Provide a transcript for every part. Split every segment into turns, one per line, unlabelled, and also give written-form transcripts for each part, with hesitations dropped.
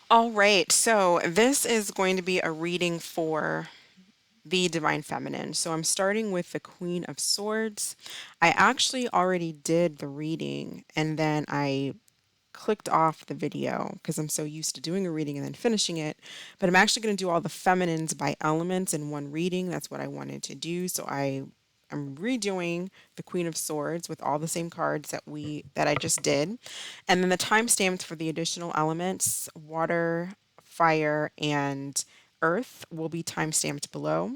All right, so this is going to be a reading for the Divine Feminine. So I'm starting with the Queen of Swords. I actually already did the reading and then I clicked off the video because I'm so used to doing a reading and then finishing it. But I'm actually going to do all the feminines by elements in one reading. That's what I wanted to do. So I'm redoing the Queen of Swords with all the same cards that I just did. And then the timestamps for the additional elements, water, fire, and earth will be timestamped below.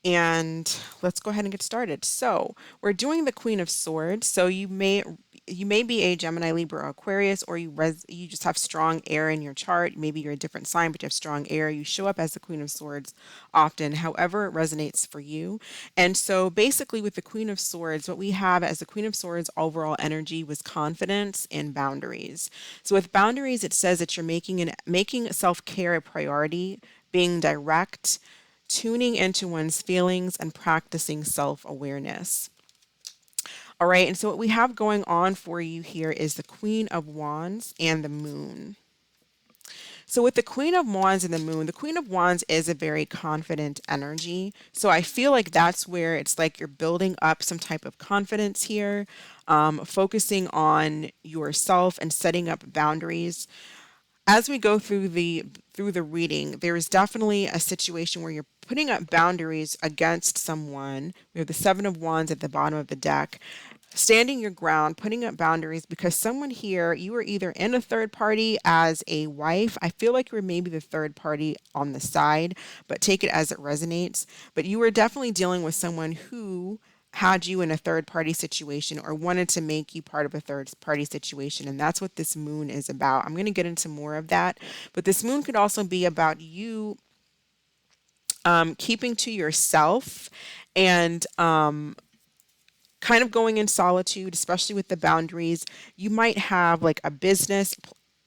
And let's go ahead and get started. So we're doing the Queen of Swords. So you may be a Gemini, Libra, or Aquarius, or you just have strong air in your chart. Maybe you're a different sign, but you have strong air. You show up as the Queen of Swords often, however it resonates for you. And so basically with the Queen of Swords, what we have as the Queen of Swords overall energy was confidence and boundaries. So with boundaries, it says that you're making self-care a priority, being direct, tuning into one's feelings, and practicing self awareness. All right, and so what we have going on for you here is the Queen of Wands and the Moon. So, with the Queen of Wands and the Moon, the Queen of Wands is a very confident energy. So, I feel like that's where it's like you're building up some type of confidence here, focusing on yourself and setting up boundaries as we go through the reading, there is definitely a situation where you're putting up boundaries against someone. We have the Seven of Wands at the bottom of the deck. Standing your ground, putting up boundaries because someone here, you are either in a third party as a wife. I feel like you're maybe the third party on the side, but take it as it resonates. But you were definitely dealing with someone who had you in a third party situation or wanted to make you part of a third party situation. And that's what this moon is about. I'm going to get into more of that. But this moon could also be about you keeping to yourself and kind of going in solitude, especially with the boundaries. You might have like a business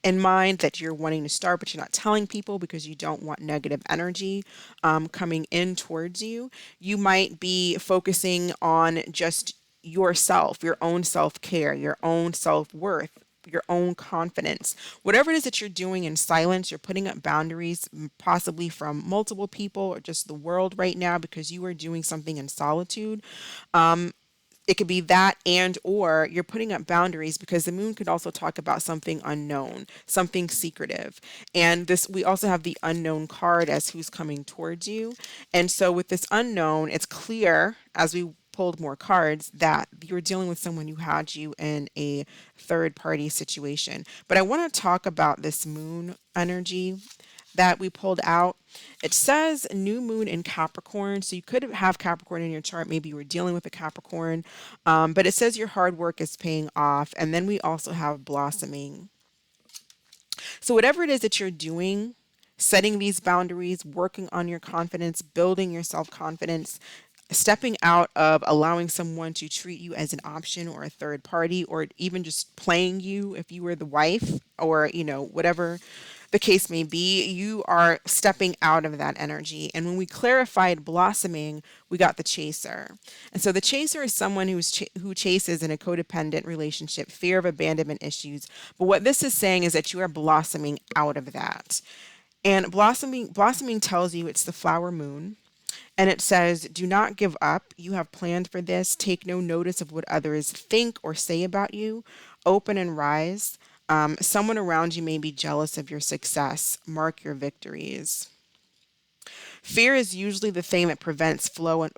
in mind that you're wanting to start, but you're not telling people because you don't want negative energy coming in towards you. You might be focusing on just yourself, your own self care, your own self worth. Your own confidence, whatever it is that you're doing in silence, you're putting up boundaries, possibly from multiple people or just the world right now because you are doing something in solitude. It could be that, and or you're putting up boundaries because the moon could also talk about something unknown, something secretive. And this, we also have the unknown card as who's coming towards you. And so with this unknown, it's clear as we pulled more cards that you're dealing with someone who had you in a third party situation. But I want to talk about this moon energy that we pulled out. It says new moon in Capricorn. So you could have Capricorn in your chart. Maybe you were dealing with a Capricorn. But it says your hard work is paying off. And then we also have blossoming. So whatever it is that you're doing, setting these boundaries, working on your confidence, building your self confidence, stepping out of allowing someone to treat you as an option or a third party or even just playing you if you were the wife or whatever the case may be, you are stepping out of that energy. And when we clarified blossoming, we got the chaser. And so the chaser is someone who chases in a codependent relationship, fear of abandonment issues. But what this is saying is that you are blossoming out of that. And blossoming tells you it's the flower moon. And it says, do not give up. You have planned for this. Take no notice of what others think or say about you. Open and rise. Someone around you may be jealous of your success. Mark your victories. Fear is usually the thing that prevents flow and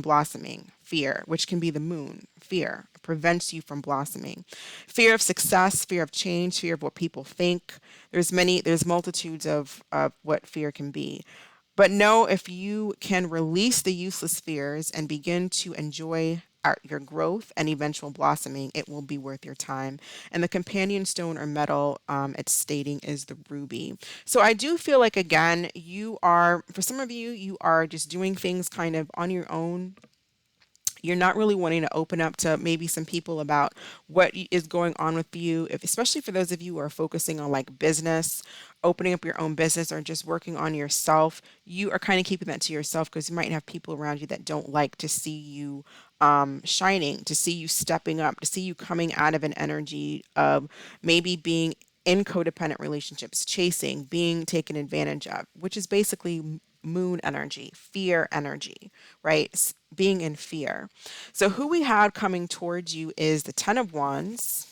blossoming. Fear, which can be the moon. Fear prevents you from blossoming. Fear of success, fear of change, fear of what people think. There's multitudes of what fear can be. But know if you can release the useless fears and begin to enjoy your growth and eventual blossoming, it will be worth your time. And the companion stone or metal it's stating is the ruby. So I do feel like, again, for some of you, you are just doing things kind of on your own. You're not really wanting to open up to maybe some people about what is going on with you, especially for those of you who are focusing on like business, opening up your own business, or just working on yourself. You are kind of keeping that to yourself because you might have people around you that don't like to see you shining, to see you stepping up, to see you coming out of an energy of maybe being in codependent relationships, chasing, being taken advantage of, which is basically moon energy, fear energy, right? Being in fear. So who we have coming towards you is the Ten of Wands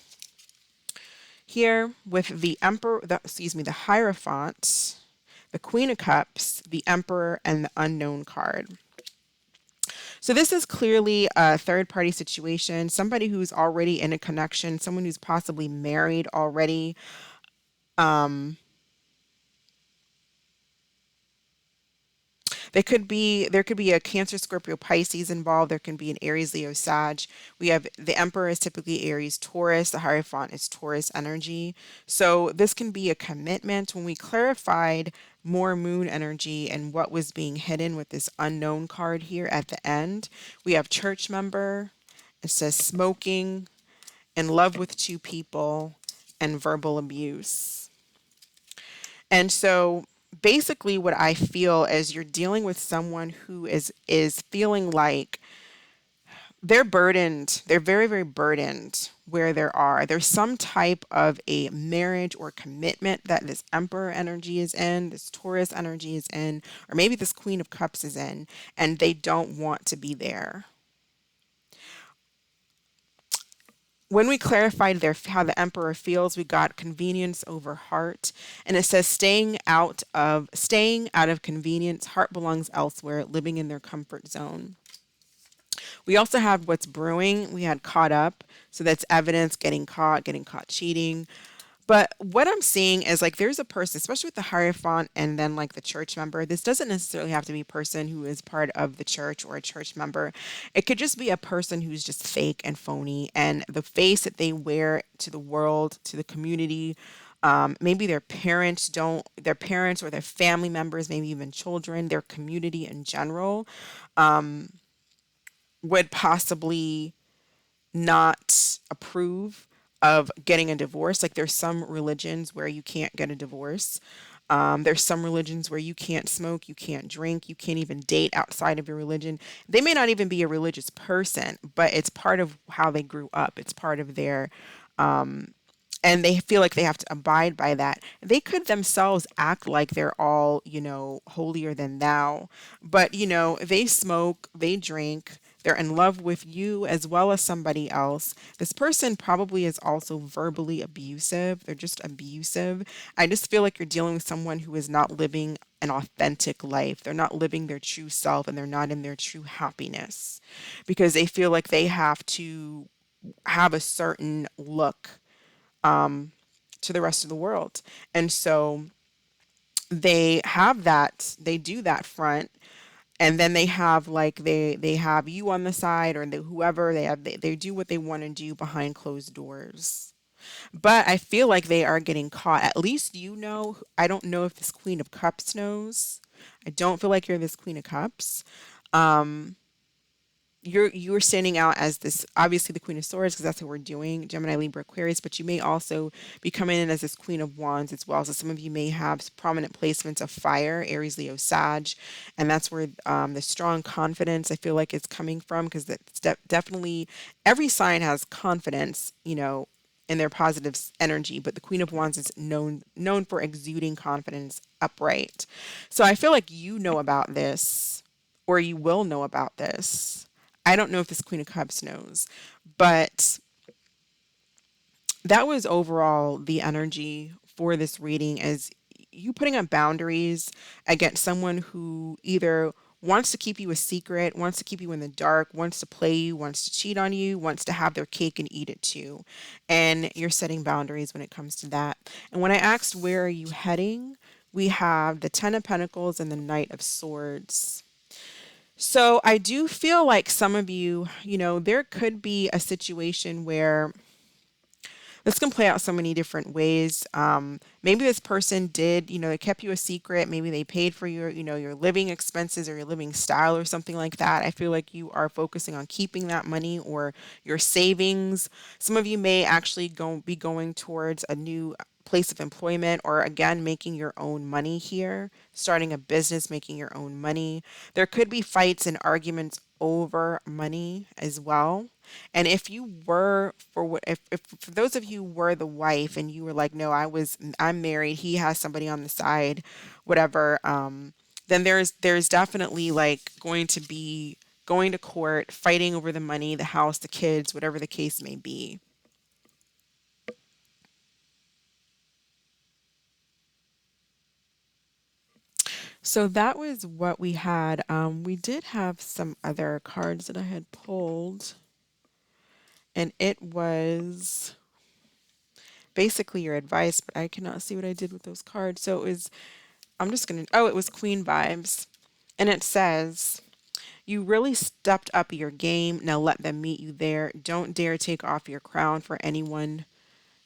here with the Emperor, the Hierophant, the Queen of Cups, the Emperor, and the Unknown card. So this is clearly a third party situation, somebody who's already in a connection, someone who's possibly married already. There could be a Cancer, Scorpio, Pisces involved. There can be an Aries, Leo, Sag. We have the Emperor is typically Aries, Taurus. The Hierophant is Taurus energy. So this can be a commitment. When we clarified more moon energy and what was being hidden with this unknown card here at the end, we have church member. It says smoking, in love with two people, and verbal abuse. And so basically what I feel is you're dealing with someone who is feeling like they're burdened. They're very, very burdened where there's some type of a marriage or commitment that this Emperor energy is in, this Taurus energy is in, or maybe this Queen of Cups is in, and they don't want to be there. When we clarified how the Emperor feels, we got convenience over heart, and it says staying out of convenience. Heart belongs elsewhere, living in their comfort zone. We also have what's brewing. We had caught up, so that's evidence, getting caught cheating. But what I'm seeing is like there's a person, especially with the Hierophant and then like the church member. This doesn't necessarily have to be a person who is part of the church or a church member. It could just be a person who's just fake and phony, and the face that they wear to the world, to the community. Maybe their parents or their family members, maybe even children, their community in general, would possibly not approve of getting a divorce. Like there's some religions where you can't get a divorce. There's some religions where you can't smoke, you can't drink, you can't even date outside of your religion. They may not even be a religious person, but it's part of how they grew up. It's part of their, and they feel like they have to abide by that. They could themselves act like they're all, holier than thou, but, they smoke, they drink, they're in love with you as well as somebody else. This person probably is also verbally abusive. They're just abusive. I just feel like you're dealing with someone who is not living an authentic life. They're not living their true self and they're not in their true happiness because they feel like they have to have a certain look to the rest of the world. And so they do that front, and then they have like they have you on the side, or whoever they do what they want to do behind closed doors. But I feel like they are getting caught. At least I don't know if this Queen of Cups knows. I don't feel like you're this Queen of Cups. You're standing out as this, obviously the Queen of Swords, because that's what we're doing, Gemini, Libra, Aquarius, but you may also be coming in as this Queen of Wands as well. So some of you may have prominent placements of fire, Aries, Leo, Sag, and that's where the strong confidence I feel like is coming from, because that's definitely every sign has confidence, in their positive energy, but the Queen of Wands is known for exuding confidence upright. So I feel like you know about this, or you will know about this. I don't know if this Queen of Cups knows, but that was overall the energy for this reading, as you putting up boundaries against someone who either wants to keep you a secret, wants to keep you in the dark, wants to play you, wants to cheat on you, wants to have their cake and eat it too. And you're setting boundaries when it comes to that. And when I asked where are you heading, we have the Ten of Pentacles and the Knight of Swords. So I do feel like some of you, there could be a situation where This can play out so many different ways. Maybe this person did, they kept you a secret. Maybe they paid for your, your living expenses or your living style or something like that. I feel like you are focusing on keeping that money or your savings. Some of you may actually be going towards a new place of employment, or again making your own money here, starting a business, making your own money. There could be fights and arguments over money as well. And if you were for what if for those of you who were the wife and you were like, no, I'm married, he has somebody on the side, whatever, then there's definitely like going to be going to court, fighting over the money, the house, the kids, whatever the case may be. So that was what we had. We did have some other cards that I had pulled, and it was basically your advice, but I cannot see what I did with those cards. So it was, it was Queen Vibes. And it says, you really stepped up your game. Now let them meet you there. Don't dare take off your crown for anyone,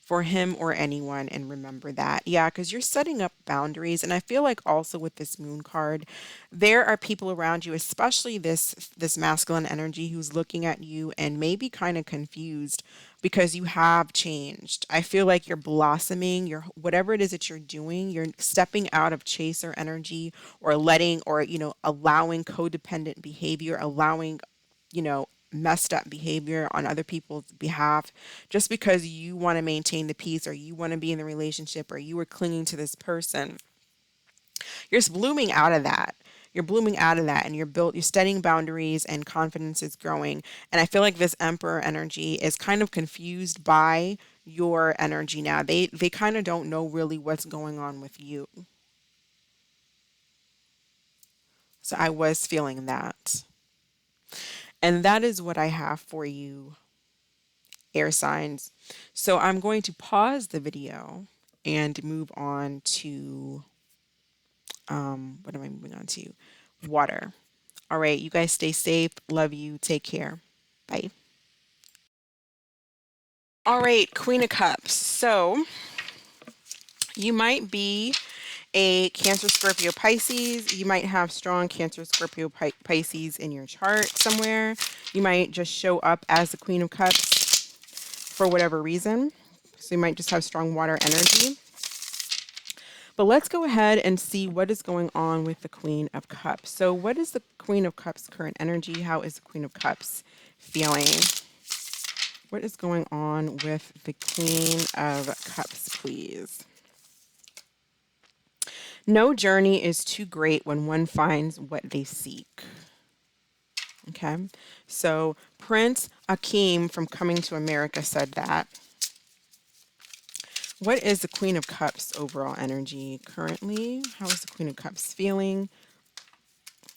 for him or anyone, and remember that. Yeah, because you're setting up boundaries. And I feel like also with this moon card, there are people around you, especially this masculine energy, who's looking at you and maybe kind of confused because you have changed. I feel like you're blossoming, you're whatever it is that you're doing, you're stepping out of chaser energy, or letting, or allowing codependent behavior, allowing messed up behavior on other people's behalf, just because you want to maintain the peace, or you want to be in the relationship, or you are clinging to this person. You're just blooming out of that. You're blooming out of that, and you're setting boundaries, and confidence is growing. And I feel like this Emperor energy is kind of confused by your energy now. They kind of don't know really what's going on with you. So I was feeling that. And that is what I have for you, air signs. So I'm going to pause the video and move on to, what am I moving on to? Water. All right, you guys stay safe. Love you. Take care. Bye. All right, Queen of Cups. So you might be a Cancer, Scorpio, Pisces. You might have strong Cancer, Scorpio, Pisces in your chart somewhere. You might just show up as the Queen of Cups for whatever reason. So you might just have strong water energy. But let's go ahead and see what is going on with the Queen of Cups. So what is the Queen of Cups' current energy? How is the Queen of Cups feeling? What is going on with the Queen of Cups, please? No journey is too great when one finds what they seek. Okay, so Prince Akeem from Coming to America said that. What is the Queen of Cups overall energy currently? How is the Queen of Cups feeling?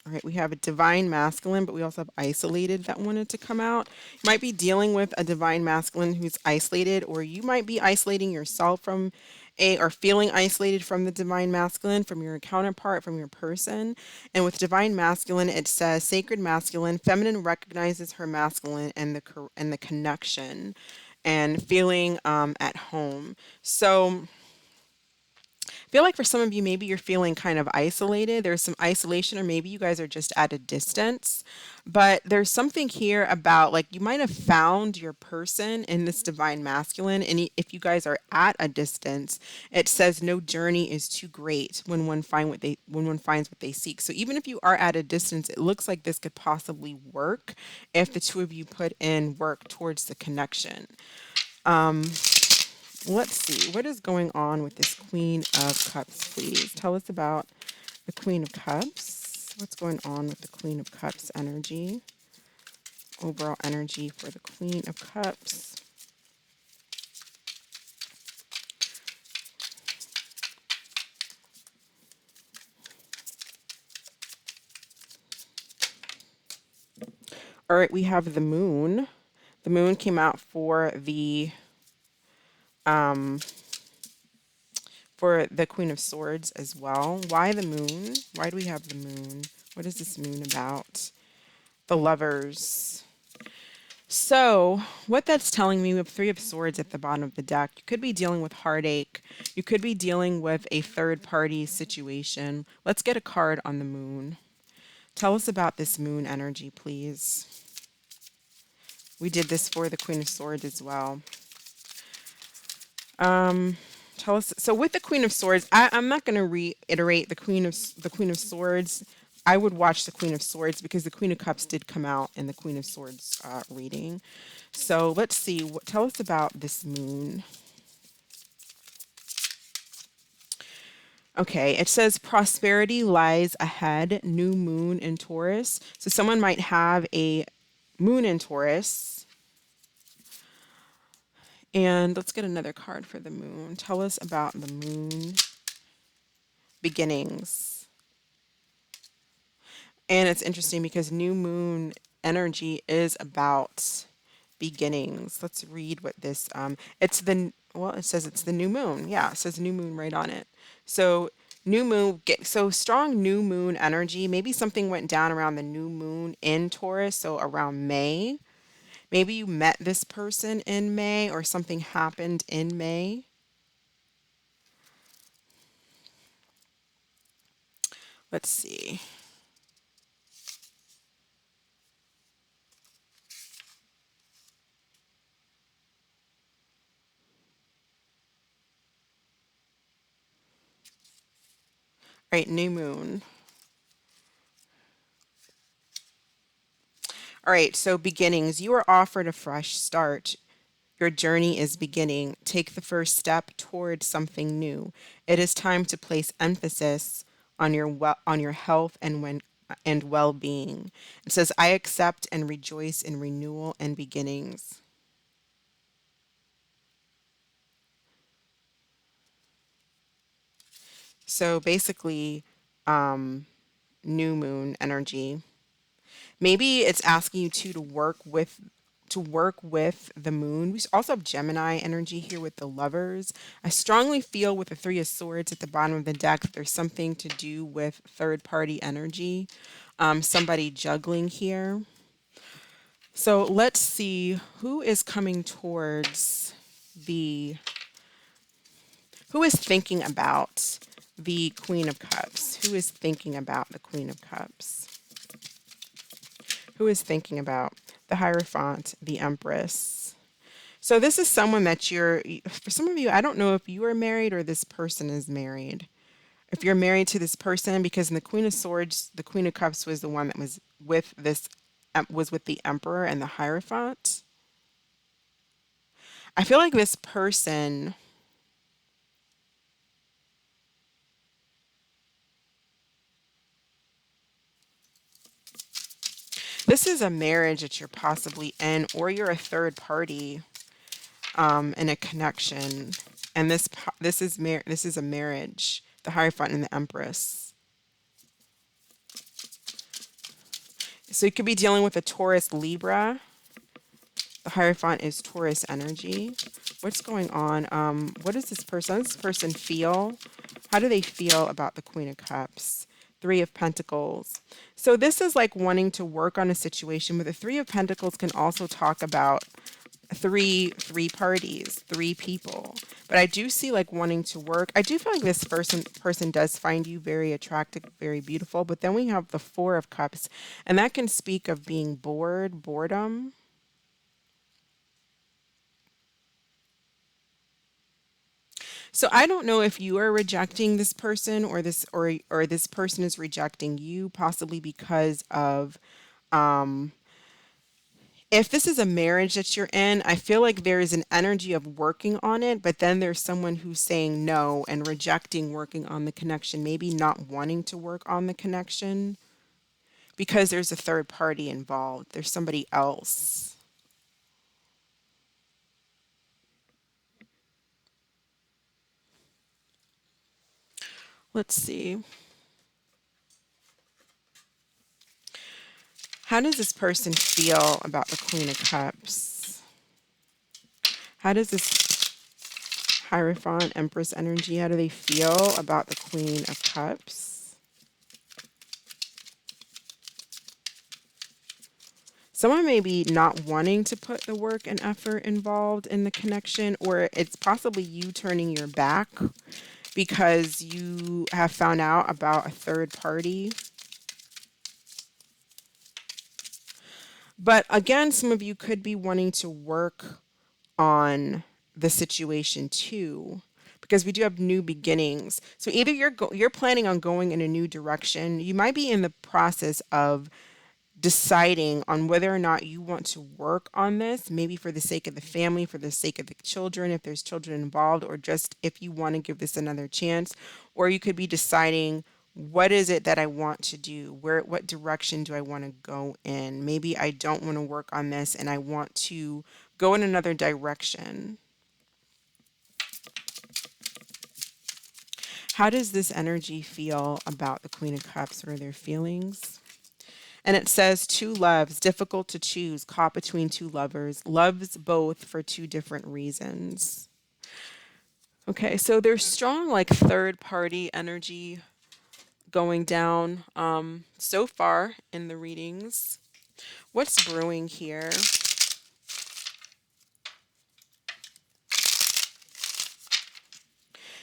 All right, we have a divine masculine, but we also have isolated that wanted to come out. You might be dealing with a divine masculine who's isolated, or you might be isolating yourself from or feeling isolated from the divine masculine, from your counterpart, from your person. And with divine masculine, it says sacred masculine, feminine recognizes her masculine and the connection, and feeling at home. So I feel like for some of you, maybe you're feeling kind of isolated. There's some isolation, or maybe you guys are just at a distance. But there's something here about, like, you might have found your person in this divine masculine. And if you guys are at a distance, it says no journey is too great when one finds what they seek. So even if you are at a distance, it looks like this could possibly work if the two of you put in work towards the connection. Let's see, what is going on with this Queen of Cups, please? Tell us about the Queen of Cups. What's going on with the Queen of Cups energy? Overall energy for the Queen of Cups. All right, we have the Moon. The Moon came out for the Queen of Swords as well. Why the Moon? Why do we have the Moon? What is this Moon about? The Lovers. So, what that's telling me with Three of Swords at the bottom of the deck, you could be dealing with heartache. You could be dealing with a third party situation. Let's get a card on the moon. Tell us about this moon energy, please. We did this for the Queen of Swords as well. Tell us. So with the Queen of Swords, I'm not going to reiterate the Queen of Swords. I would watch the Queen of Swords because the Queen of Cups did come out in the Queen of Swords reading. So let's see. Tell us about this moon. Okay, it says prosperity lies ahead, new moon in Taurus. So someone might have a moon in Taurus. And let's get another card for the moon. Tell us about the moon beginnings. And it's interesting because new moon energy is about beginnings. Let's read what this it's the well, it says it's the new moon. Yeah, it says new moon right on it. So new moon so strong new moon energy. Maybe something went down around the new moon in Taurus, so around May. Maybe you met this person in May or something happened in May. Let's see. All right, new moon. All right, so beginnings. You are offered a fresh start. Your journey is beginning. Take the first step toward something new. It is time to place emphasis on on your health and well-being. It says, I accept and rejoice in renewal and beginnings. So basically, new moon energy. Maybe it's asking you to work with the moon. We also have Gemini energy here with the lovers. I strongly feel with the Three of Swords at the bottom of the deck that there's something to do with third party energy. Somebody juggling here. So let's see who is coming towards the who is thinking about the Queen of Cups. Who is thinking about the Queen of Cups? Who is thinking about the Hierophant, the Empress? So this is someone that for some of you, I don't know if you are married or this person is married. If you're married to this person, because in the Queen of Swords, the Queen of Cups was the one that was with was with the Emperor and the Hierophant. I feel like this person, this is a marriage that you're possibly in, or you're a third party in a connection, and this is a marriage. The Hierophant and the Empress. So you could be dealing with a Taurus Libra. The Hierophant is Taurus energy. What's going on? What does this person feel? How do they feel about the Queen of Cups? Three of Pentacles. So this is like wanting to work on a situation, but the Three of Pentacles can also talk about three parties, three people. But I do see like wanting to work. I do feel like this person does find you very attractive, very beautiful. But then we have the Four of Cups, and that can speak of being bored, boredom. So I don't know if you are rejecting this person or this person is rejecting you, possibly because of if this is a marriage that you're in, I feel like there is an energy of working on it, but then there's someone who's saying no and rejecting working on the connection, maybe not wanting to work on the connection because there's a third party involved. There's somebody else. Let's see. How does this person feel about the Queen of Cups? How does this Hierophant, Empress energy, how do they feel about the Queen of Cups? Someone may be not wanting to put the work and effort involved in the connection, or it's possibly you turning your back because you have found out about a third party. But again, some of you could be wanting to work on the situation too, because we do have new beginnings. So either you're planning on going in a new direction. You might be in the process of deciding on whether or not you want to work on this, maybe for the sake of the family, for the sake of the children, if there's children involved, or just if you want to give this another chance. Or you could be deciding, what is it that I want to do? What direction do I want to go in? Maybe I don't want to work on this and I want to go in another direction. How does this energy feel about the Queen of Cups? What are their feelings? And it says two loves, difficult to choose, caught between two lovers, loves both for two different reasons. Okay, so there's strong like third party energy going down so far in the readings. What's brewing here?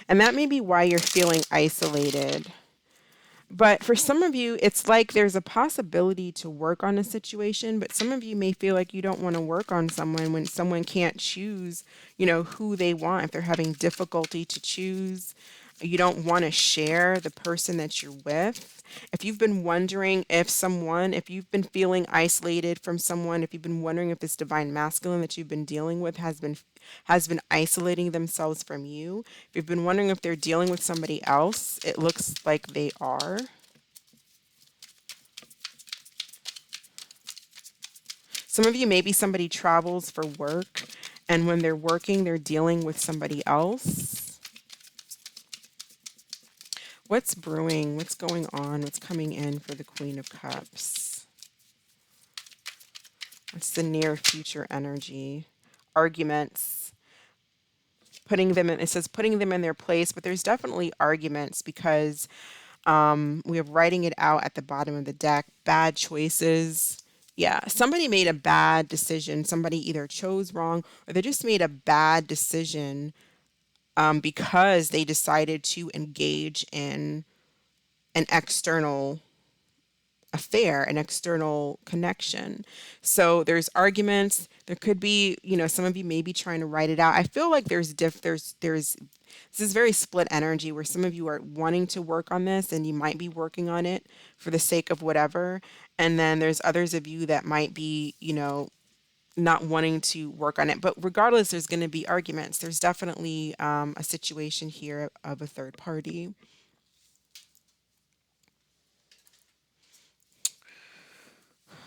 And that may be why you're feeling isolated. But for some of you, it's like there's a possibility to work on a situation, but some of you may feel like you don't want to work on someone when someone can't choose, who they want. If they're having difficulty to choose, you don't want to share the person that you're with. If you've been wondering if you've been feeling isolated from someone, if you've been wondering if this divine masculine that you've been dealing with has been isolating themselves from you, if you've been wondering if they're dealing with somebody else, it looks like they are. Some of you, maybe somebody travels for work, and when they're working, they're dealing with somebody else. What's brewing? What's going on? What's coming in for the Queen of Cups? What's the near future energy? Arguments. It says putting them in their place, but there's definitely arguments because we have writing it out at the bottom of the deck. Bad choices. Yeah, somebody made a bad decision. Somebody either chose wrong or they just made a bad decision because they decided to engage in an external affair, an external connection. So there's arguments. There could be, some of you may be trying to write it out. I feel like there's this is very split energy where some of you are wanting to work on this and you might be working on it for the sake of whatever. And then there's others of you that might be, not wanting to work on it. But regardless, there's going to be arguments. There's definitely a situation here of a third party.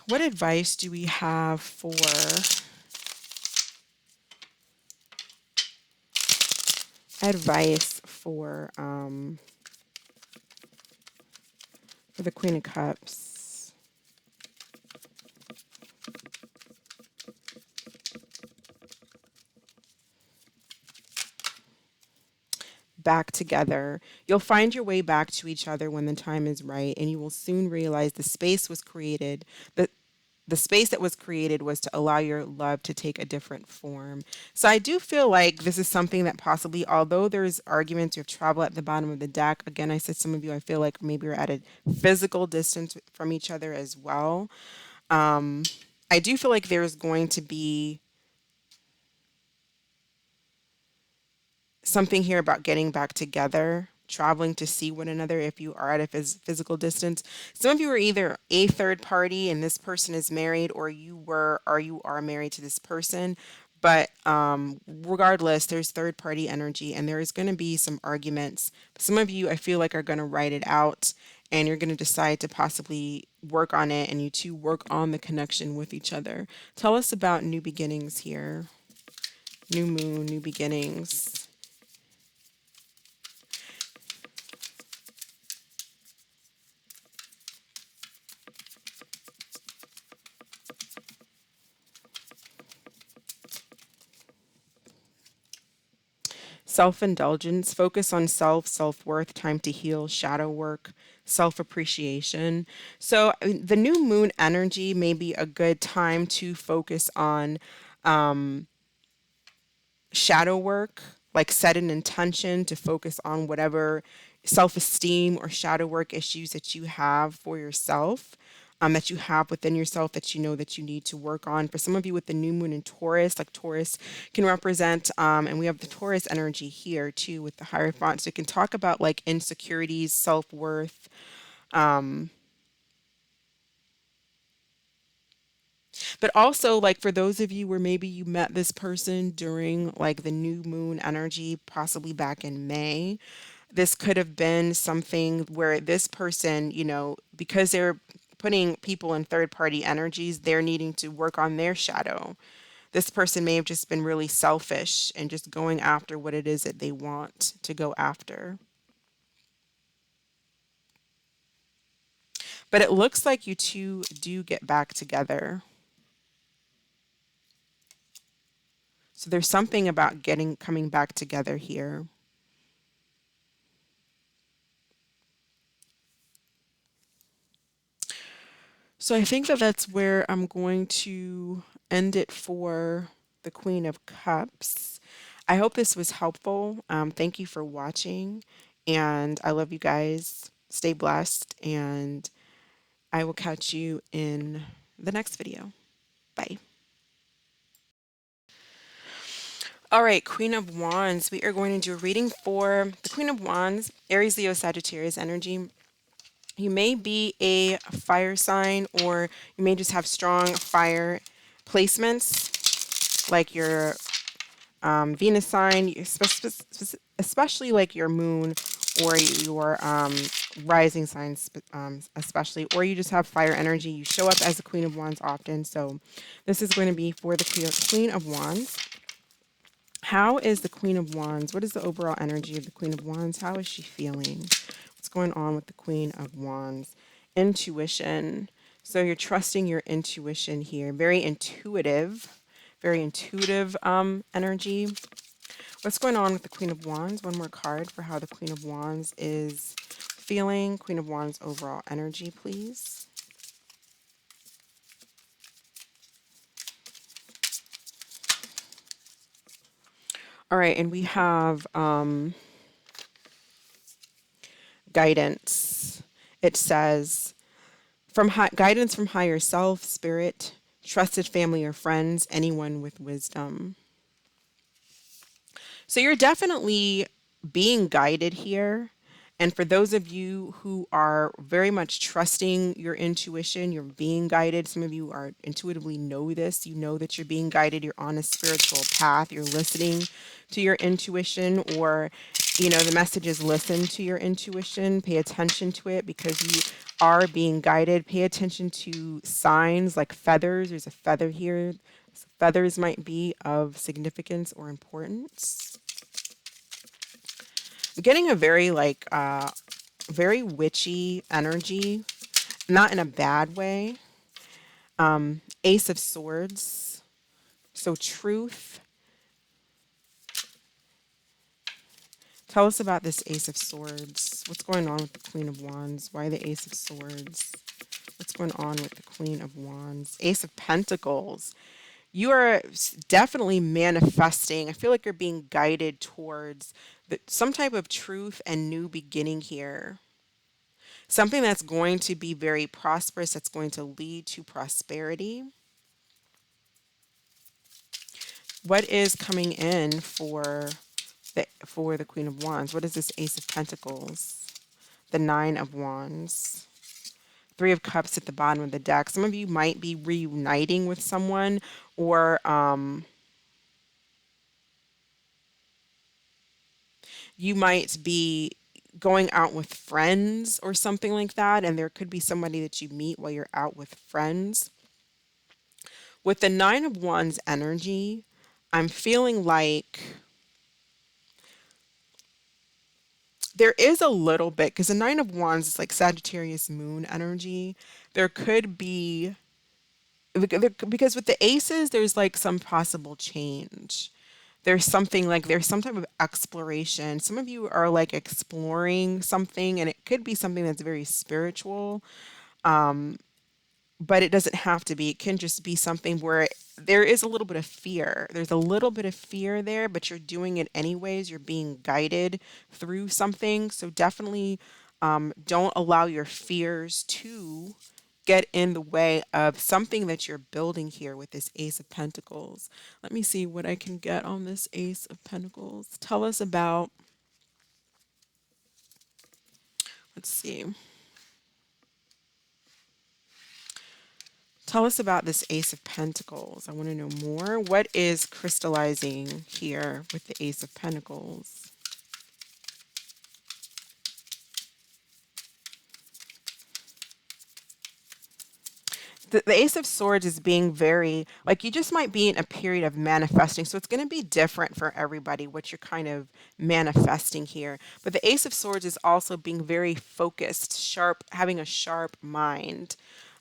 What advice do we have for the Queen of Cups? Back together. You'll find your way back to each other when the time is right, and you will soon realize the space that was created was to allow your love to take a different form. So I do feel like this is something that possibly, although there's arguments, you have travel at the bottom of the deck. Again, I said some of you, I feel like maybe you're at a physical distance from each other as well. I do feel like there's going to be something here about getting back together, traveling to see one another if you are at a physical distance. Some of you are either a third party and this person is married, or you are married to this person. But regardless, there's third party energy and there is going to be some arguments. Some of you, I feel like, are going to write it out and you're going to decide to possibly work on it and you two work on the connection with each other. Tell us about new beginnings here. New moon, new beginnings. self-indulgence, focus on self-worth, time to heal, shadow work, self-appreciation. So the new moon energy may be a good time to focus on shadow work, like set an intention to focus on whatever self-esteem or shadow work issues that you have for yourself, that you have within yourself that you know that you need to work on. For some of you with the new moon in Taurus, like Taurus can represent, and we have the Taurus energy here too with the Hierophant. So it can talk about like insecurities, self-worth. But also, like for those of you where maybe you met this person during like the new moon energy, possibly back in May, this could have been something where this person, because they're putting people in third party energies, they're needing to work on their shadow. This person may have just been really selfish and just going after what it is that they want to go after. But it looks like you two do get back together. So there's something about coming back together here. So I think that that's where I'm going to end it for the Queen of Cups. I hope this was helpful. Thank you for watching, and I love you guys. Stay blessed, and I will catch you in the next video. Bye. All right, Queen of Wands. We are going to do a reading for the Queen of Wands, Aries, Leo, Sagittarius energy. You may be a fire sign, or you may just have strong fire placements, like your Venus sign, especially like your moon or your rising signs, especially, or you just have fire energy. You show up as the Queen of Wands often. So this is going to be for the Queen of Wands. How is the Queen of Wands? What is the overall energy of the Queen of Wands? How is she feeling? What's going on with the Queen of Wands? Intuition. So you're trusting your intuition here. Very intuitive energy. What's going on with the Queen of Wands? One more card for how the Queen of Wands is feeling. Queen of Wands overall energy, please. All right, and we have guidance. It says, guidance from higher self, spirit, trusted family or friends, anyone with wisdom. So you're definitely being guided here. And for those of you who are very much trusting your intuition, you're being guided. Some of you are intuitively know this. You know that you're being guided. You're on a spiritual path. You're listening to your intuition, or, the message is listen to your intuition. Pay attention to it because you are being guided. Pay attention to signs like feathers. There's a feather here. Feathers might be of significance or importance. I'm getting a very very witchy energy, not in a bad way. Ace of Swords. So truth. Tell us about this Ace of Swords. What's going on with the Queen of Wands? Why the Ace of Swords? What's going on with the Queen of Wands? Ace of Pentacles. You are definitely manifesting. I feel like you're being guided towards some type of truth and new beginning here. Something that's going to be very prosperous, that's going to lead to prosperity. What is coming in for the Queen of Wands? What is this Ace of Pentacles? The Nine of Wands. Three of Cups at the bottom of the deck. Some of you might be reuniting with someone, or you might be going out with friends or something like that, and there could be somebody that you meet while you're out with friends. With the Nine of Wands energy, I'm feeling like there is a little bit, because the Nine of Wands is like Sagittarius moon energy. There could be, because with the aces, there's like some possible change. there's some type of exploration. Some of you are like exploring something, and it could be something that's very spiritual, but it doesn't have to be. It can just be something where there is a little bit of fear. There's a little bit of fear there, but you're doing it anyways. You're being guided through something. So definitely don't allow your fears to get in the way of something that you're building here with this Ace of Pentacles. Let me see what I can get on this Ace of Pentacles. Tell us about, let's see. Tell us about this Ace of Pentacles. I want to know more. What is crystallizing here with the Ace of Pentacles? The Ace of Swords is being very, like, you just might be in a period of manifesting. So it's going to be different for everybody what you're kind of manifesting here. But the Ace of Swords is also being very focused, sharp, having a sharp mind,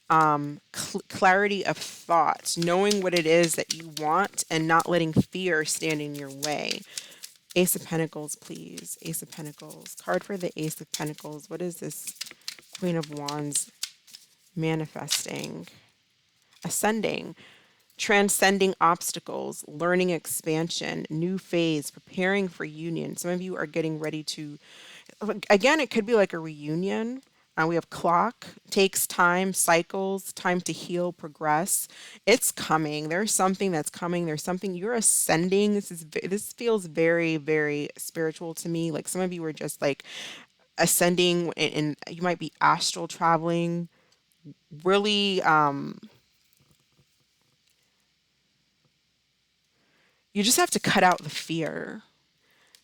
clarity of thought, knowing what it is that you want and not letting fear stand in your way. Ace of Pentacles, please. Ace of Pentacles. Card for the Ace of Pentacles. What is this Queen of Wands manifesting? Ascending, transcending obstacles, learning expansion, new phase, preparing for union. Some of you are getting ready to, again, it could be like a reunion. We have clock, takes time, cycles, time to heal, progress. It's coming. There's something that's coming. There's something you're ascending. This feels very, very spiritual to me. Like some of you are just like ascending, and you might be astral traveling. Really, you just have to cut out the fear.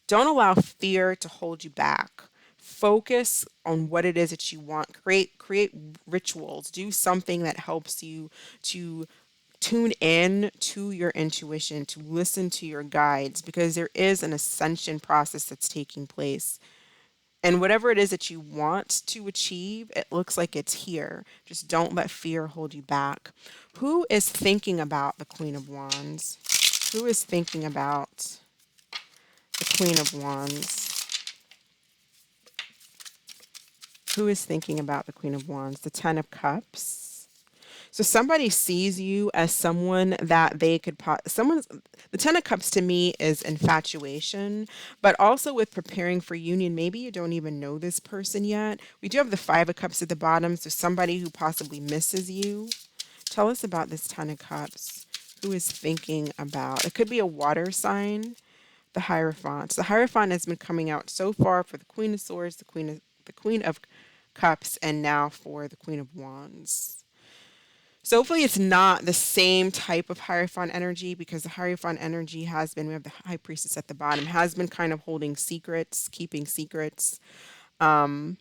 Don't allow fear to hold you back. Focus on what it is that you want. Create rituals. Do something that helps you to tune in to your intuition, to listen to your guides, because there is an ascension process that's taking place. And whatever it is that you want to achieve, it looks like it's here. Just don't let fear hold you back. Who is thinking about the Queen of Wands? Who is thinking about the Queen of Wands? Who is thinking about the Queen of Wands? The Ten of Cups. So somebody sees you as someone that they could, the Ten of Cups to me is infatuation, but also with preparing for union, maybe you don't even know this person yet. We do have the Five of Cups at the bottom, so somebody who possibly misses you. Tell us about this Ten of Cups. Who is thinking about, it could be a water sign. The Hierophant. The Hierophant has been coming out so far for the Queen of Swords, the Queen of Cups, and now for the Queen of Wands. So hopefully it's not the same type of Hierophant energy, because the Hierophant energy has been, we have the High Priestess at the bottom, has been kind of holding secrets, keeping secrets. And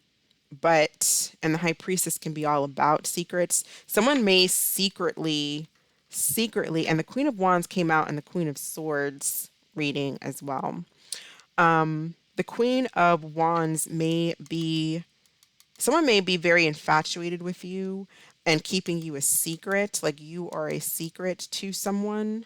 the High Priestess can be all about secrets. Someone may secretly, and the Queen of Wands came out in the Queen of Swords reading as well. The Queen of Wands someone may be very infatuated with you and keeping you a secret, like you are a secret to someone,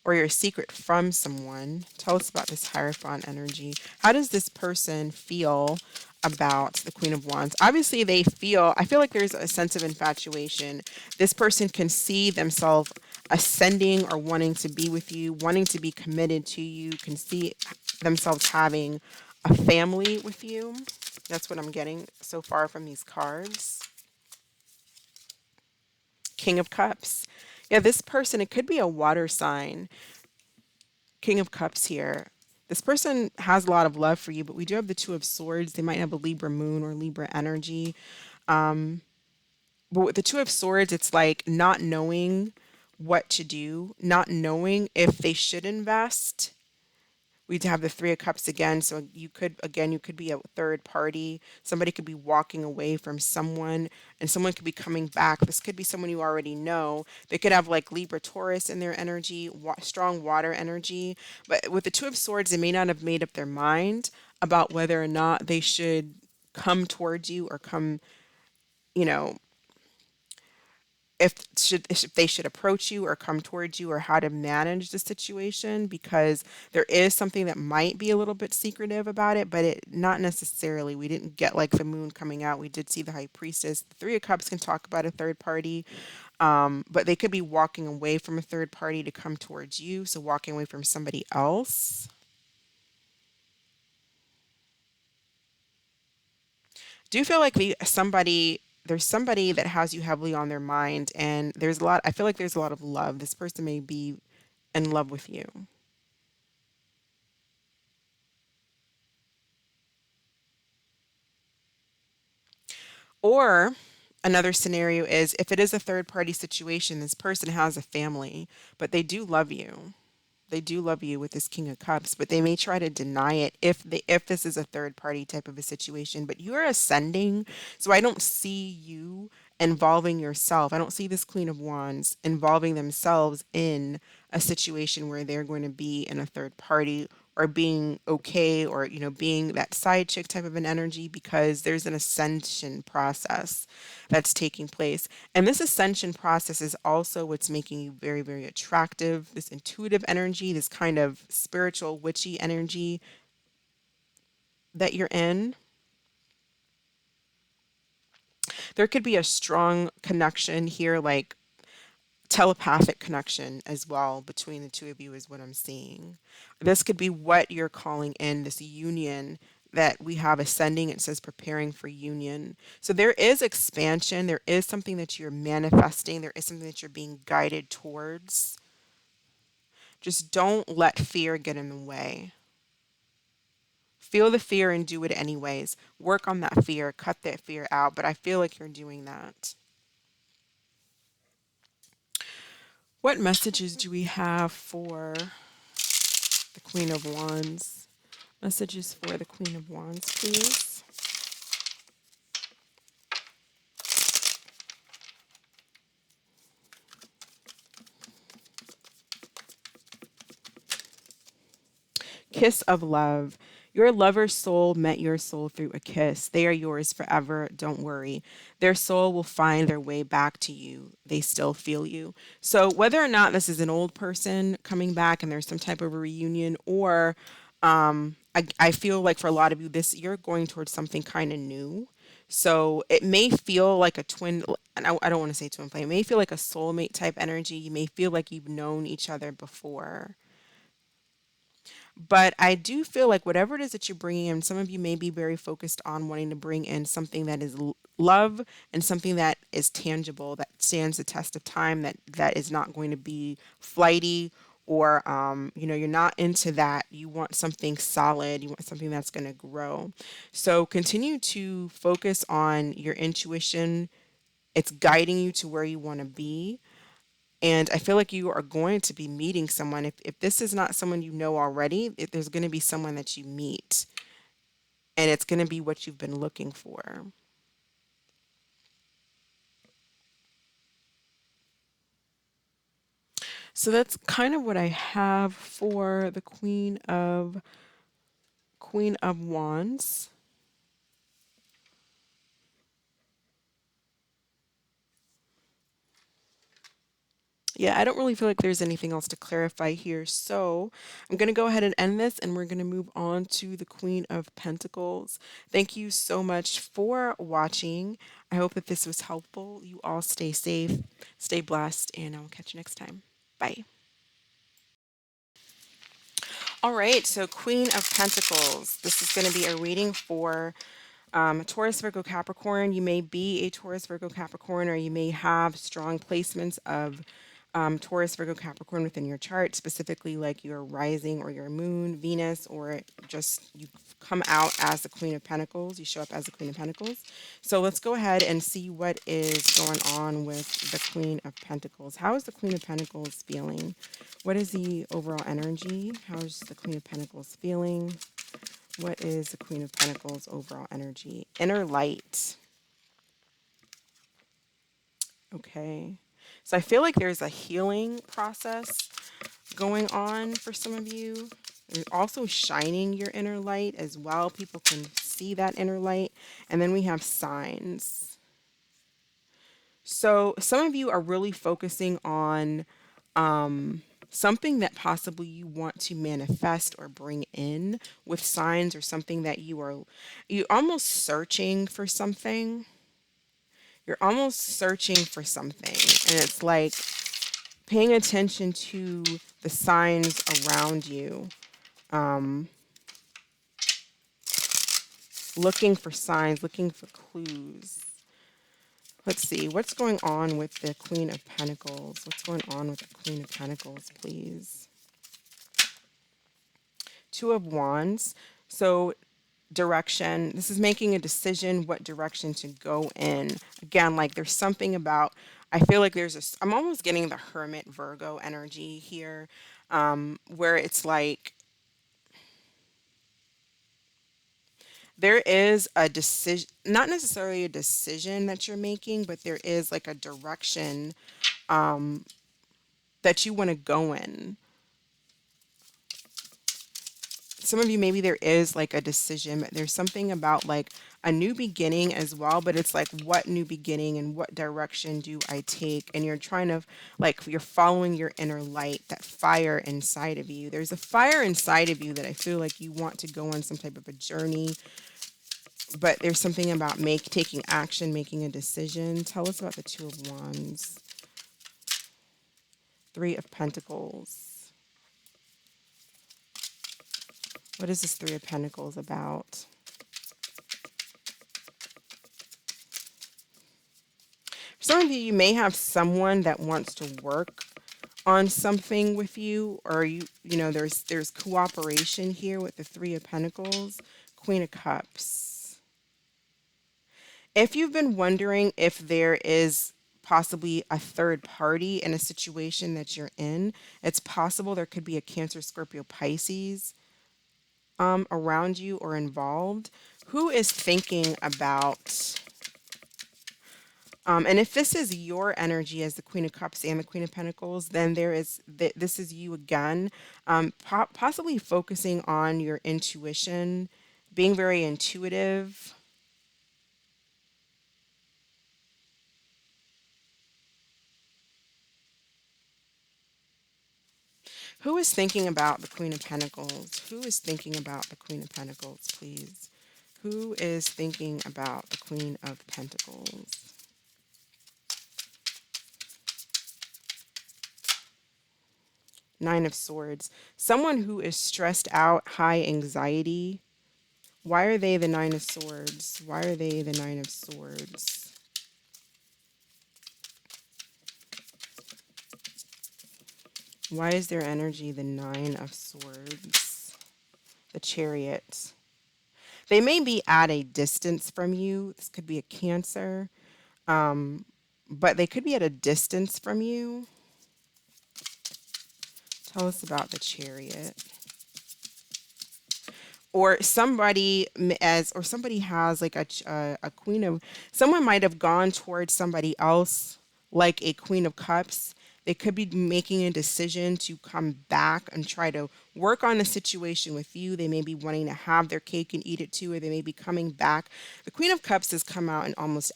or you're a secret from someone. Tell us about this Hierophant energy. How does this person feel about the Queen of Wands? Obviously, I feel like there's a sense of infatuation. This person can see themselves ascending or wanting to be with you, wanting to be committed to you, can see themselves having a family with you. That's what I'm getting so far from these cards. King of Cups. Yeah, this person, it could be a water sign. King of Cups here. This person has a lot of love for you, but we do have the Two of Swords. They might have a Libra Moon or Libra energy. But with the Two of Swords, it's like not knowing what to do, not knowing if they should invest. We'd have the Three of Cups again. So you could be a third party. Somebody could be walking away from someone, and someone could be coming back. This could be someone you already know. They could have like Libra Taurus in their energy, strong water energy. But with the Two of Swords, they may not have made up their mind about whether or not they should come towards you or come, you know, if they should approach you or come towards you, or how to manage the situation, because there is something that might be a little bit secretive about it, but it not necessarily. We didn't get like the moon coming out. We did see the high priestess. The three of cups can talk about a third party, but they could be walking away from a third party to come towards you, so walking away from somebody else. Do you feel like there's somebody that has you heavily on their mind, and I feel like there's a lot of love. This person may be in love with you. Or another scenario is, if it is a third party situation, this person has a family, but they do love you. They do love you with this King of Cups, but they may try to deny it if this is a third party type of a situation. But you're ascending, so I don't see you involving yourself. I don't see this Queen of Wands involving themselves in a situation where they're going to be in a third party, or being okay, or being that side chick type of an energy, because there's an ascension process that's taking place. And this ascension process is also what's making you very, very attractive. This intuitive energy, this kind of spiritual witchy energy that you're in. There could be a strong connection here, like telepathic connection as well between the two of you, is what I'm seeing. This could be what you're calling in, this union that we have ascending. It says preparing for union. So there is expansion. There is something that you're manifesting. There is something that you're being guided towards. Just don't let fear get in the way. Feel the fear and do it anyways. Work on that fear, cut that fear out. But I feel like you're doing that. What messages do we have for the Queen of Wands? Messages for the Queen of Wands, please. Kiss of love. Your lover's soul met your soul through a kiss. They are yours forever. Don't worry. Their soul will find their way back to you. They still feel you. So, whether or not this is an old person coming back and there's some type of a reunion, or I feel like for a lot of you, you're going towards something kind of new. So it may feel like a twin, and I don't want to say twin flame. It may feel like a soulmate type energy. You may feel like you've known each other before. But I do feel like whatever it is that you're bringing in, some of you may be very focused on wanting to bring in something that is love, and something that is tangible, that stands the test of time, that is not going to be flighty, or you're not into that. You want something solid. You want something that's going to grow. So continue to focus on your intuition. It's guiding you to where you want to be. And I feel like you are going to be meeting someone. If this is not someone you know already, there's going to be someone that you meet, and it's going to be what you've been looking for. So that's kind of what I have for the Queen of Wands. Yeah, I don't really feel like there's anything else to clarify here. So I'm going to go ahead and end this, and we're going to move on to the Queen of Pentacles. Thank you so much for watching. I hope that this was helpful. You all stay safe, stay blessed, and I will catch you next time. Bye. All right, so Queen of Pentacles. This is going to be a reading for Taurus, Virgo, Capricorn. You may be a Taurus, Virgo, Capricorn, or you may have strong placements of Taurus, Virgo, Capricorn within your chart, specifically like your rising or your moon, Venus, or just you come out as the Queen of Pentacles. You show up as the Queen of Pentacles. So let's go ahead and see what is going on with the Queen of Pentacles. How is the Queen of Pentacles feeling? What is the overall energy? How is the Queen of Pentacles feeling? What is the Queen of Pentacles overall energy? Inner light. Okay. So I feel like there's a healing process going on for some of you. You're also shining your inner light as well. People can see that inner light. And then we have signs. So some of you are really focusing on something that possibly you want to manifest or bring in with signs, or something that you almost searching for something. You're almost searching for something, and it's like paying attention to the signs around you, looking for signs, looking for clues. Let's see, what's going on with the Queen of Pentacles? What's going on with the Queen of Pentacles, please? Two of Wands. So direction. This is making a decision what direction to go in. Again, like there's something about, I feel like I'm almost getting the Hermit Virgo energy here, where it's like there is a decision, not necessarily a decision that you're making, but there is like a direction that you want to go in. Some of you, maybe there is like a decision, but there's something about like a new beginning as well, but it's like, what new beginning and what direction do I take? And you're trying to, like, you're following your inner light, that fire inside of you. There's a fire inside of you that I feel like you want to go on some type of a journey, but there's something about taking action, making a decision. Tell us about the Two of Wands. Three of Pentacles. What is this Three of Pentacles about? For some of you, you may have someone that wants to work on something with you, or there's cooperation here with the Three of Pentacles, Queen of Cups. If you've been wondering if there is possibly a third party in a situation that you're in, it's possible there could be a Cancer, Scorpio, Pisces around you or involved, who is thinking about, and if this is your energy as the Queen of Cups and the Queen of Pentacles, then this is you again, possibly focusing on your intuition, being very intuitive. Who is thinking about the Queen of Pentacles? Who is thinking about the Queen of Pentacles, please? Who is thinking about the Queen of Pentacles? Nine of Swords. Someone who is stressed out, high anxiety. Why are they the Nine of Swords? Why are they the Nine of Swords? Why is their energy the Nine of Swords? The Chariot. They may be at a distance from you. This could be a Cancer, but they could be at a distance from you. Tell us about the Chariot. Or somebody has like a queen of, someone might have gone towards somebody else like a Queen of Cups. They could be making a decision to come back and try to work on the situation with you. They may be wanting to have their cake and eat it too, or they may be coming back. The Queen of Cups has come out in almost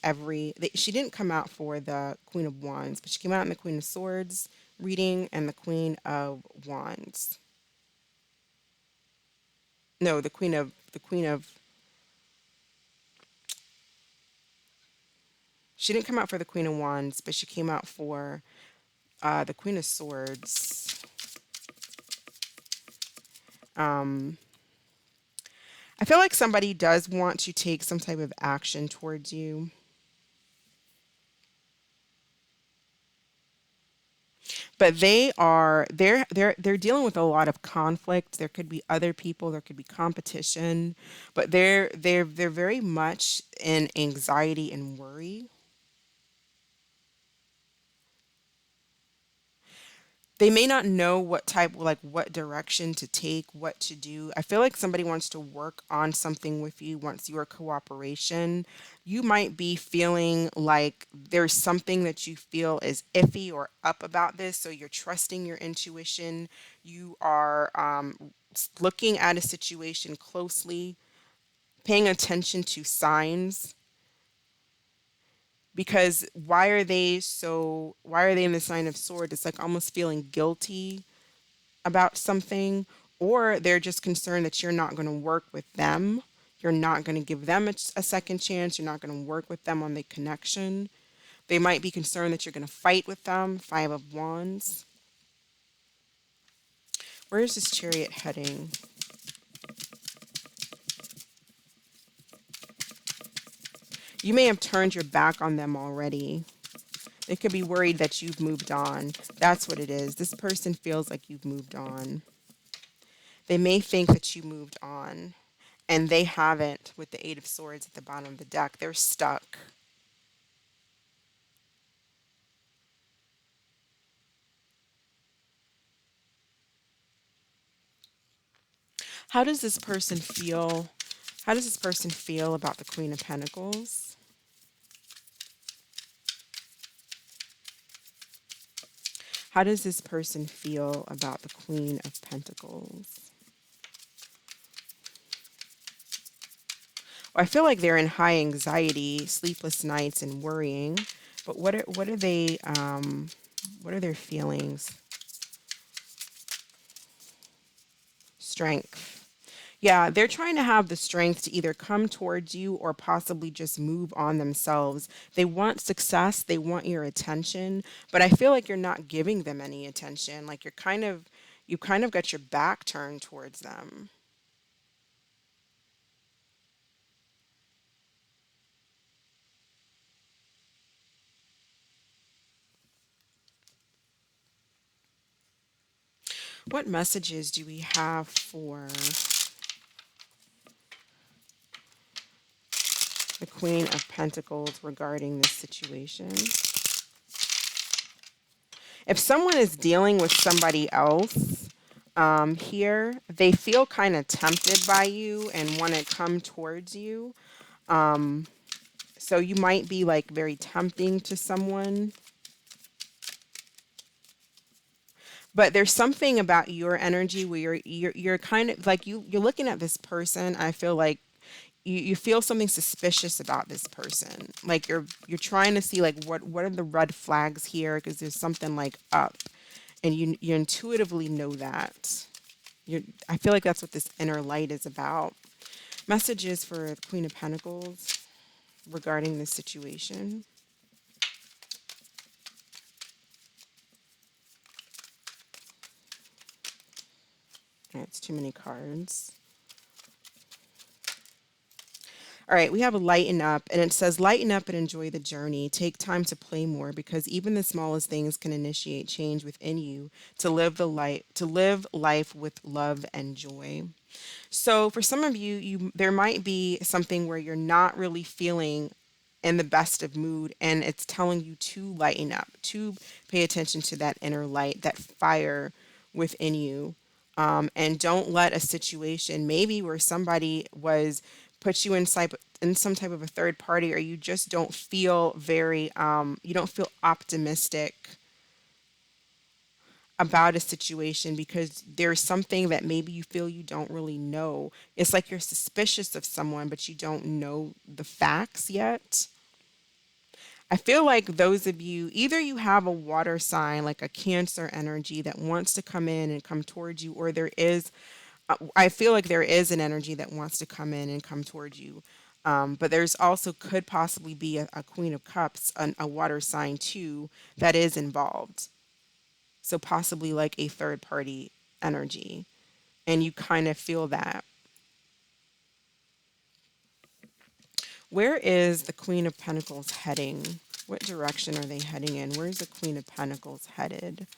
she didn't come out for the Queen of Wands, but she came out in the Queen of Swords reading and the Queen of Wands. No, the Queen of she didn't come out for the Queen of Wands, but she came out for the Queen of Swords. I feel like somebody does want to take some type of action towards you. But they're dealing with a lot of conflict. There could be other people, there could be competition, but they're very much in anxiety and worry. They may not know what direction to take, what to do. I feel like somebody wants to work on something with you, wants your cooperation. You might be feeling like there's something that you feel is iffy or up about this, so you're trusting your intuition. You are looking at a situation closely, paying attention to signs. Because why are they in the sign of sword? It's like almost feeling guilty about something, or they're just concerned that you're not going to work with them. You're not going to give them a second chance. You're not going to work with them on the connection. They might be concerned that you're going to fight with them. Five of Wands. Where is this Chariot heading? You may have turned your back on them already. They could be worried that you've moved on. That's what it is. This person feels like you've moved on. They may think that you moved on, and they haven't with the Eight of Swords at the bottom of the deck. They're stuck. How does this person feel? How does this person feel about the Queen of Pentacles? How does this person feel about the Queen of Pentacles? Well, I feel like they're in high anxiety, sleepless nights, and worrying. But what are they? What are their feelings? Strength. Yeah, they're trying to have the strength to either come towards you or possibly just move on themselves. They want success, they want your attention, but I feel like you're not giving them any attention. Like you kind of got your back turned towards them. What messages do we have for the Queen of Pentacles regarding this situation? If someone is dealing with somebody else here, they feel kind of tempted by you and want to come towards you. So you might be like very tempting to someone. But there's something about your energy where you're kind of like you're looking at this person. I feel like you feel something suspicious about this person. Like you're trying to see like what are the red flags here, because there's something like up, and you intuitively know that. I feel like that's what this inner light is about. Messages for the Queen of Pentacles regarding this situation. It's too many cards. All right, we have a lighten up, and it says lighten up and enjoy the journey. Take time to play more, because even the smallest things can initiate change within you to live life with love and joy. So for some of you, there might be something where you're not really feeling in the best of mood, and it's telling you to lighten up, to pay attention to that inner light, that fire within you. And don't let a situation maybe where somebody was put you in some type of a third party, or you just don't feel very you don't feel optimistic about a situation because there's something that maybe you feel you don't really know. It's like you're suspicious of someone, but you don't know the facts yet. I feel like those of you, either you have a water sign, like a Cancer energy that wants to come in and come towards you, or I feel like there is an energy that wants to come in and come towards you. But there's also could possibly be a Queen of Cups, a water sign too, that is involved. So possibly like a third party energy. And you kind of feel that. Where is the Queen of Pentacles heading? What direction are they heading in? Where's the Queen of Pentacles headed?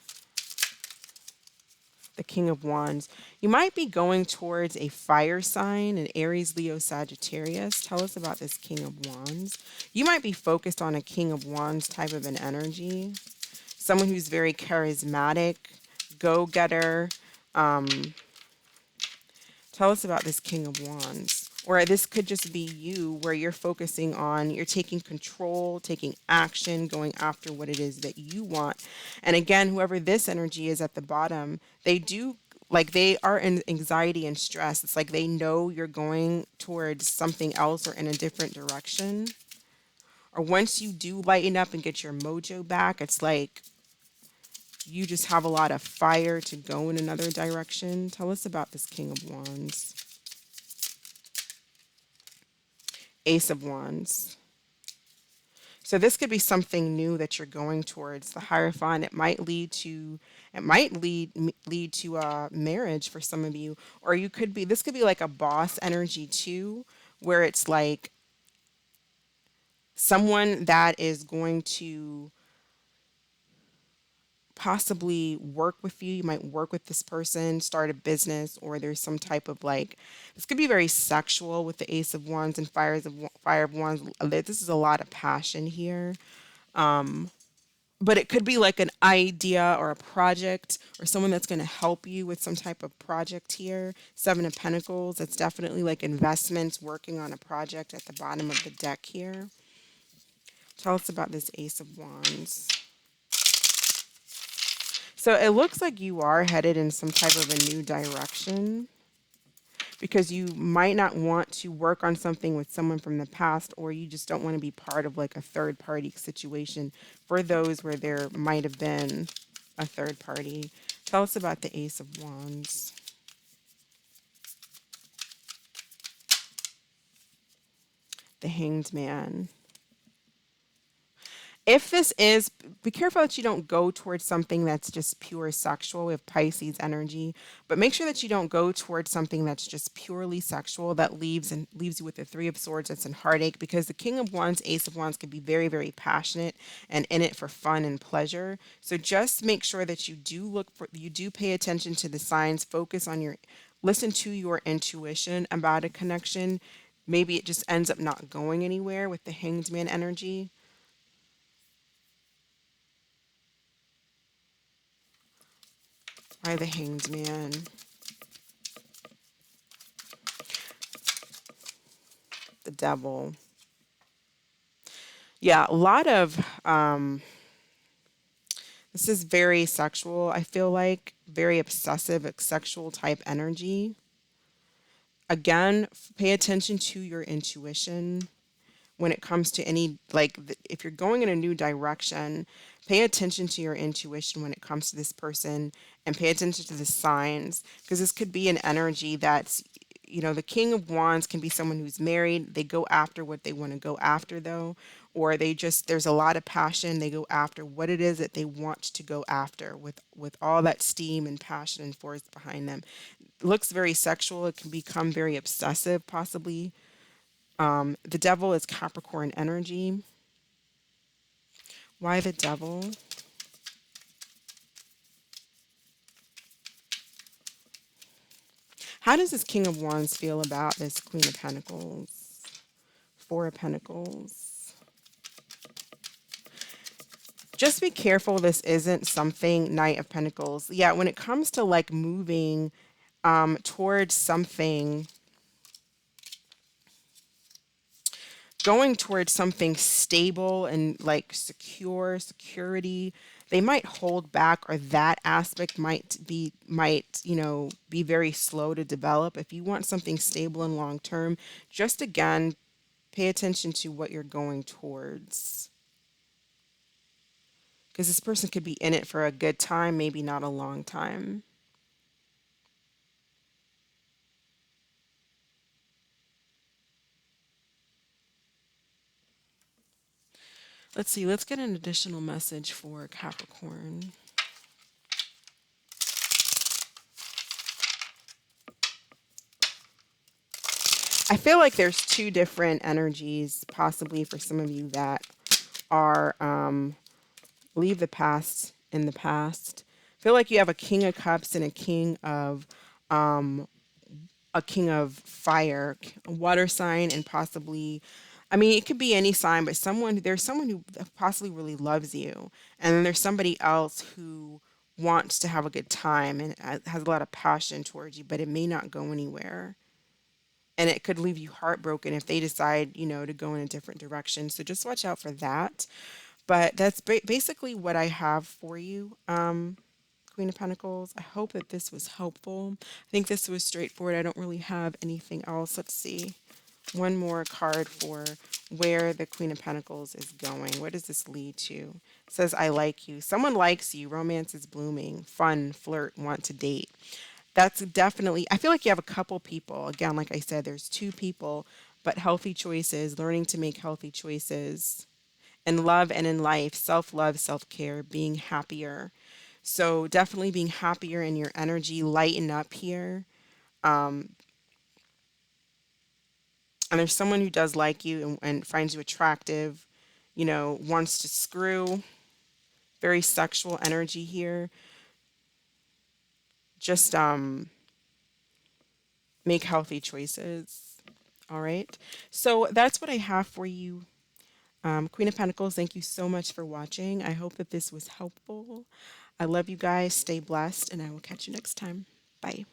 The King of Wands. You might be going towards a fire sign, an Aries, Leo, Sagittarius. Tell us about this King of Wands. You might be focused on a King of Wands type of an energy. Someone who's very charismatic, go-getter. Tell us about this King of Wands. Or this could just be you where you're focusing on, you're taking control, taking action, going after what it is that you want. And again, whoever this energy is at the bottom, they are in anxiety and stress. It's like they know you're going towards something else or in a different direction. or once you do lighten up and get your mojo back, it's like you just have a lot of fire to go in another direction. Tell us about this King of Wands. Ace of Wands. So this could be something new that you're going towards. The Hierophant, it might lead to a marriage for some of you, or you could be this could be like a boss energy too, where it's like someone that is going to possibly work with you. You might work with this person, start a business, or there's some type of like this could be very sexual with the Ace of Wands and Fire of Wands. This is a lot of passion here. But it could be like an idea or a project or someone that's going to help you with some type of project here. Seven of Pentacles. It's definitely like investments, working on a project at the bottom of the deck here. Tell us about this Ace of Wands. So it looks like you are headed in some type of a new direction, because you might not want to work on something with someone from the past, or you just don't want to be part of like a third party situation for those where there might have been a third party. Tell us about the Ace of Wands. The Hanged Man. If this is, be careful that you don't go towards something that's just pure sexual. We have Pisces energy, but make sure that you don't go towards something that's just purely sexual that leaves you with the Three of Swords that's in heartache, because the King of Wands, Ace of Wands can be very, very passionate and in it for fun and pleasure. So just make sure that you do pay attention to the signs, listen to your intuition about a connection. Maybe it just ends up not going anywhere with the Hanged Man energy. By the Hanged Man. The Devil. Yeah, a lot of this is very sexual. I feel like very obsessive, sexual type energy. Again, pay attention to your intuition when it comes to if you're going in a new direction, pay attention to your intuition when it comes to this person, and pay attention to the signs, because this could be an energy that's, the King of Wands can be someone who's married. They go after what they want to go after, though, or there's a lot of passion. They go after what it is that they want to go after with all that steam and passion and force behind them. It looks very sexual. It can become very obsessive, possibly. The Devil is Capricorn energy. Why the Devil? How does this King of Wands feel about this Queen of Pentacles? Four of Pentacles. Just be careful this isn't something, Knight of Pentacles. Yeah, when it comes to like moving towards something, going towards something stable and like security, they might hold back, or that aspect might be very slow to develop. If you want something stable and long term, just again pay attention to what you're going towards, because this person could be in it for a good time, maybe not a long time. Let's see, let's get an additional message for Capricorn. I feel like there's two different energies possibly for some of you that are leave the past in the past. I feel like you have a King of Cups and a King of Fire, a water sign, and possibly, I mean, it could be any sign, but there's someone who possibly really loves you, and then there's somebody else who wants to have a good time and has a lot of passion towards you, but it may not go anywhere. And it could leave you heartbroken if they decide, to go in a different direction. So just watch out for that. But that's basically what I have for you, Queen of Pentacles. I hope that this was helpful. I think this was straightforward. I don't really have anything else. Let's see. One more card for where the Queen of Pentacles is going. Where does this lead to? It says, I like you. Someone likes you. Romance is blooming. Fun, flirt, want to date. That's definitely, I feel like you have a couple people. Again, like I said, there's two people, but healthy choices, learning to make healthy choices in love and in life, self love, self care, being happier. So definitely being happier in your energy, lighten up here. And there's someone who does like you and finds you attractive, wants to screw. Very sexual energy here. Just make healthy choices. All right. So that's what I have for you. Queen of Pentacles, thank you so much for watching. I hope that this was helpful. I love you guys. Stay blessed, and I will catch you next time. Bye.